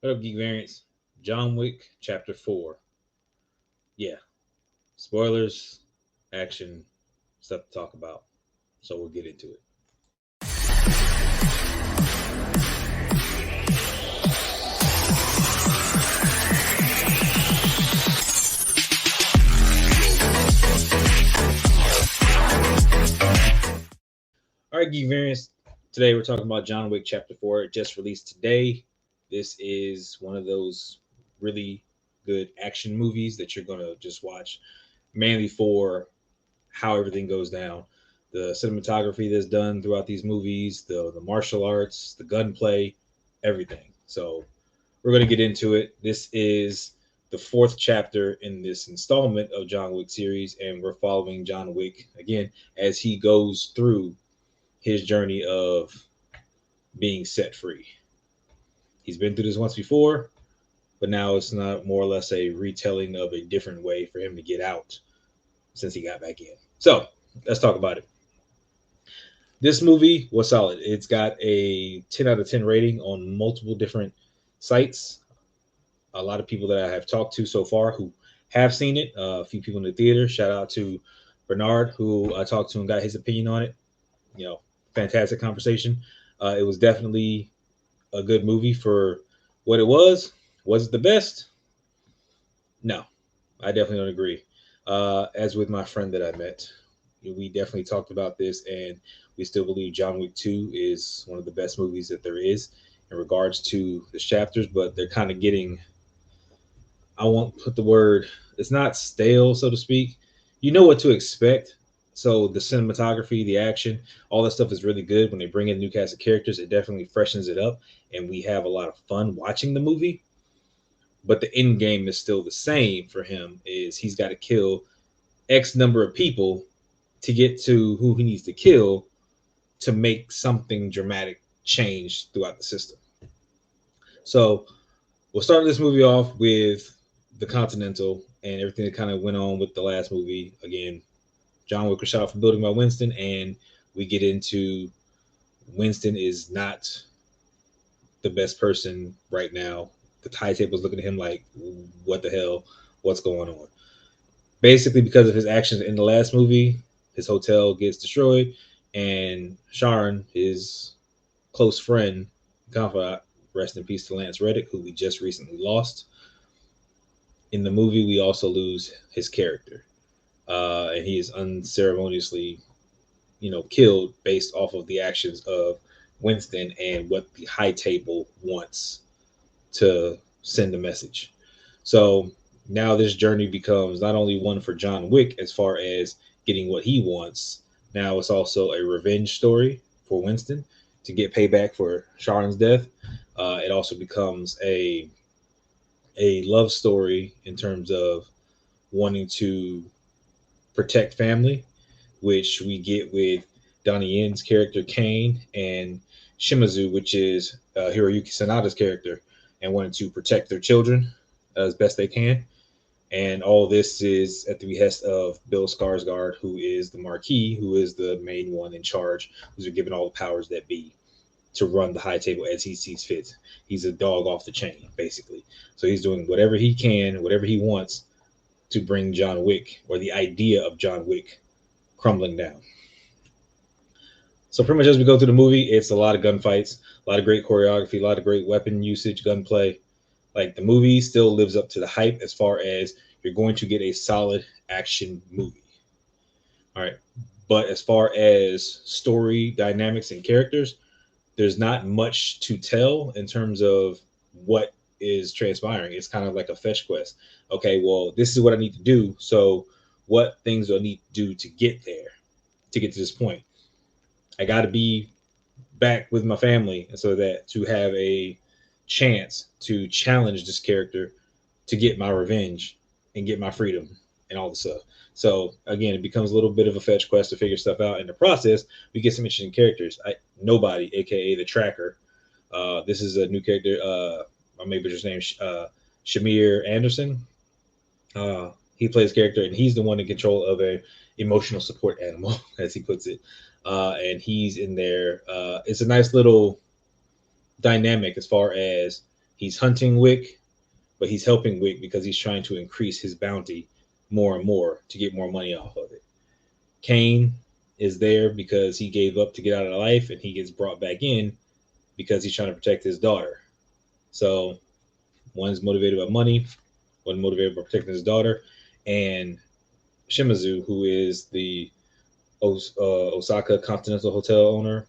What up, Geek Variants? John Wick Chapter 4. Yeah, spoilers, action, stuff to talk about. So we'll get into it. All right, Geek Variants. Today we're talking about John Wick Chapter 4. It just released today. This is one of those really good action movies that you're going to just watch mainly for how everything goes down. The cinematography that's done throughout these movies, the martial arts, the gunplay, everything. So we're going to get into it. This is the fourth chapter in this installment of John Wick series, and we're following John Wick again as he goes through his journey of being set free. He's been through this once before, but now it's not more or less a retelling of a different way for him to get out since he got back in. So let's talk about it. This movie was solid. It's got a 10 out of 10 rating on multiple different sites. A lot of people that I have talked to so far who have seen it, a few people in the theater. Shout out to Bernard, who I talked to and got his opinion on it. Fantastic conversation. It was definitely a good movie for what it was. Was it the best? No, I definitely don't agree. As with my friend that I met, we definitely talked about this, and we still believe John Wick 2 is one of the best movies that there is in regards to the chapters, but they're kind of getting, I won't put the word, it's not stale, so to speak. You know what to expect. So the cinematography, the action, all that stuff is really good. When they bring in new cast of characters, it definitely freshens it up, and we have a lot of fun watching the movie. But the end game is still the same for him: is he's got to kill X number of people to get to who he needs to kill to make something dramatic change throughout the system. So we'll start this movie off with the Continental and everything that kind of went on with the last movie. Again, John Wick was shot off a building by Winston, and we get into Winston is not the best person right now. The high table's looking at him like, what the hell? What's going on? Basically, because of his actions in the last movie, his hotel gets destroyed, and Sharon, his close friend, confidant, rest in peace to Lance Reddick, who we just recently lost. In the movie, we also lose his character. And he is unceremoniously, killed based off of the actions of Winston and what the high table wants to send a message. So now this journey becomes not only one for John Wick as far as getting what he wants, now it's also a revenge story for Winston to get payback for Sharon's death. It also becomes a love story in terms of wanting to protect family, which we get with Donnieyen's character Kane and Shimazu, which is Hiroyukisanada's character, and wanting to protect their children as best they can. And all this is at the behest of Billskarsgard, who is the Marquis, who is the main one in charge, who's given all the powers that be to run the high table as he sees fit. He's a dog off the chain, basically. So he's doing whatever he can, whatever he wants to bring John Wick, or the idea of John Wick, crumbling down. So pretty much as we go through the movie, it's a lot of gunfights, a lot of great choreography, a lot of great weapon usage, gunplay. Like, the movie still lives up to the hype as far as you're going to get a solid action movie. All right. But as far as story dynamics and characters, there's not much to tell in terms of what is transpiring. It's kind of like a fetch quest. Okay, well, this is what I need to do. So what things do I need to do to get there, to get to this point? I got to be back with my family, and so that to have a chance to challenge this character to get my revenge and get my freedom and all the stuff. So again, it becomes a little bit of a fetch quest to figure stuff out. In the process, we get some interesting characters. Nobody, aka the Tracker. This is a new character. I may butcher his name. Shamieranderson. He plays character, and he's the one in control of a emotional support animal, as he puts it. And he's in there. It's a nice little dynamic as far as He's hunting Wick, but he's helping Wick because he's trying to increase his bounty more and more to get more money off of it. Kane is there because he gave up to get out of life, and he gets brought back in because he's trying to protect his daughter. So one's motivated by money, one motivated by protecting his daughter, and Shimizu, who is the Osaka Continental Hotel owner,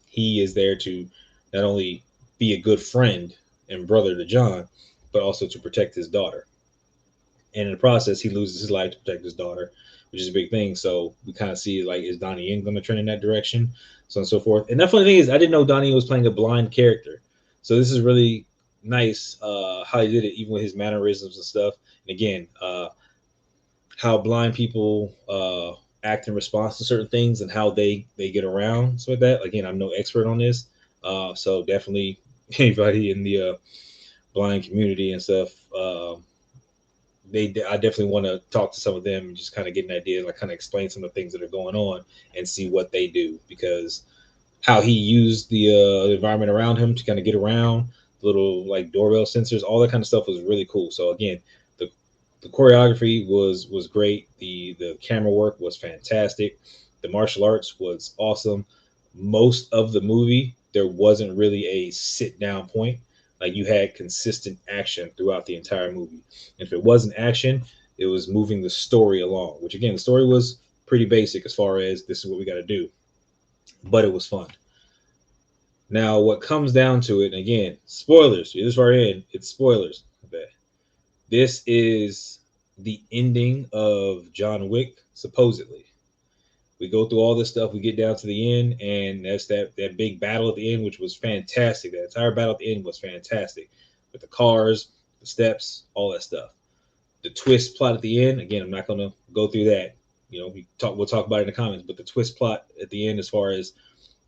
he is there to not only be a good friend and brother to John, but also to protect his daughter. And in the process, he loses his life to protect his daughter, which is a big thing. So we kind of see like, is donnieyen going to trend in that direction, so on and so forth. And the funny thing is, I didn't know donnieyen was playing a blind character, so this is really nice how he did it, even with his mannerisms and stuff. And again, how blind people act in response to certain things and how they get around so like that. Again, I'm no expert on this, so definitely anybody in the blind community and stuff, I definitely want to talk to some of them and just kind of get an idea, like kind of explain some of the things that are going on and see what they do, because how he used the environment around him to kind of get around little like doorbell sensors, all that kind of stuff was really cool. So again, the choreography was great. The camera work was fantastic. The martial arts was awesome. Most of the movie, there wasn't really a sit down point. Like you had consistent action throughout the entire movie. And if it wasn't action, it was moving the story along, which again, the story was pretty basic as far as this is what we got to do, but it was fun. Now, what comes down to it, and again, spoilers. You're this far in, it's spoilers. Okay. This is the ending of John Wick, supposedly. We go through all this stuff, we get down to the end, and that's that big battle at the end, which was fantastic. That entire battle at the end was fantastic. With the cars, the steps, all that stuff. The twist plot at the end, again, I'm not gonna go through that. You know, we'll talk about it in the comments, but the twist plot at the end as far as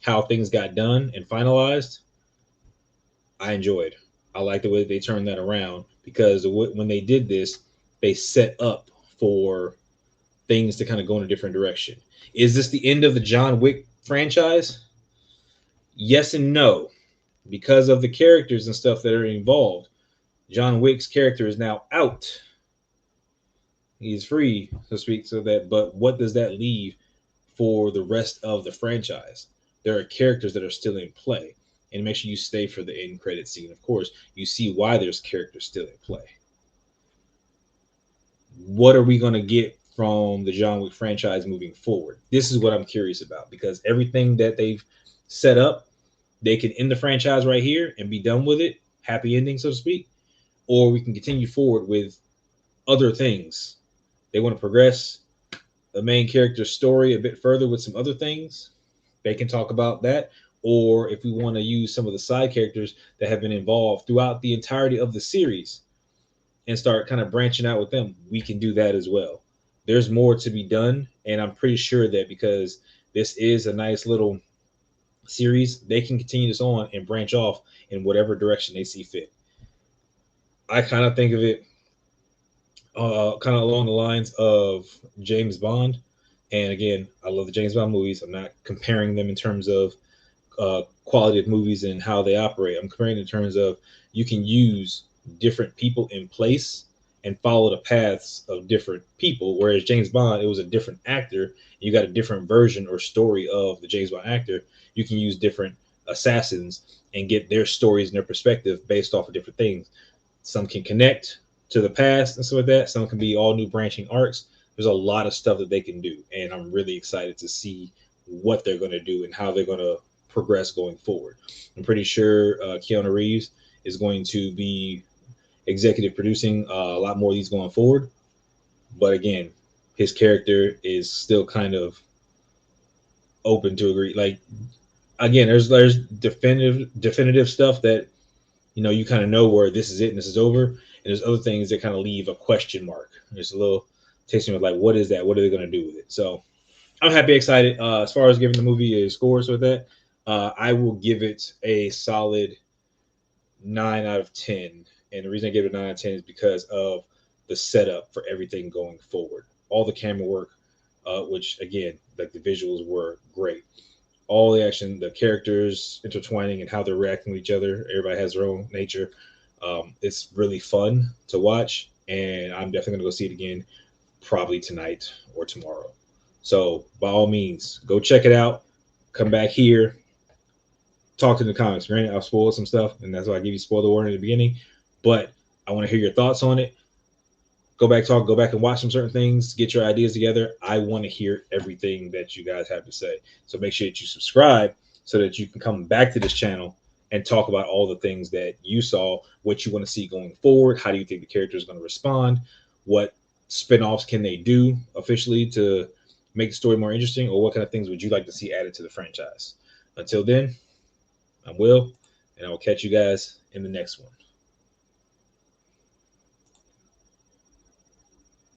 how things got done and finalized, I enjoyed. I like the way they turned that around, because when they did this, they set up for things to kind of go in a different direction. Is this the end of the John Wick franchise? Yes and no, because of the characters and stuff that are involved. John Wick's character is now out. He's free, so to speak. So that, but what does that leave for the rest of the franchise? There are characters that are still in play, and make sure you stay for the end credit scene. Of course, you see why there's characters still in play. What are we going to get from the John Wick franchise moving forward? This is what I'm curious about, because everything that they've set up, they can end the franchise right here and be done with it, happy ending, so to speak, or we can continue forward with other things. They want to progress the main character's story a bit further with some other things. They can talk about that. Or if we want to use some of the side characters that have been involved throughout the entirety of the series and start kind of branching out with them, we can do that as well. There's more to be done, and I'm pretty sure that because this is a nice little series, they can continue this on and branch off in whatever direction they see fit. I kind of think of it kind of along the lines of James Bond. And again, I love the James Bond movies. I'm not comparing them in terms of quality of movies and how they operate. I'm comparing in terms of you can use different people in place and follow the paths of different people. Whereas James Bond, it was a different actor. You got a different version or story of the James Bond actor. You can use different assassins and get their stories and their perspective based off of different things. Some can connect to the past and stuff like that. Some can be all new branching arcs. There's a lot of stuff that they can do, and I'm really excited to see what they're going to do and how they're going to progress going forward. I'm pretty sure Keanu Reeves is going to be executive producing a lot more of these going forward. But again, his character is still kind of open to agree. Like again, there's definitive stuff that you kind of know where this is it and this is over, and there's other things that kind of leave a question mark. There's a little tasting of like, what is that? What are they going to do with it? So I'm happy, excited. As far as giving the movie a score, so with that, I will give it a solid 9 out of 10. And the reason I give it a 9 out of 10 is because of the setup for everything going forward. All the camera work, which again, like the visuals were great. All the action, the characters intertwining and how they're reacting to each other. Everybody has their own nature. It's really fun to watch, and I'm definitely gonna go see it again, probably tonight or tomorrow. So by all means, go check it out. Come back here, talk to the comments. Granted, I've spoiled some stuff, and that's why I give you spoiler warning at the beginning. But I want to hear your thoughts on it. Go back and watch some certain things, get your ideas together. I want to hear everything that you guys have to say. So make sure that you subscribe so that you can come back to this channel and talk about all the things that you saw, what you want to see going forward. How do you think the character is going to respond? What spin-offs can they do officially to make the story more interesting? Or what kind of things would you like to see added to the franchise? Until then, I'm Will, and I will catch you guys in the next one.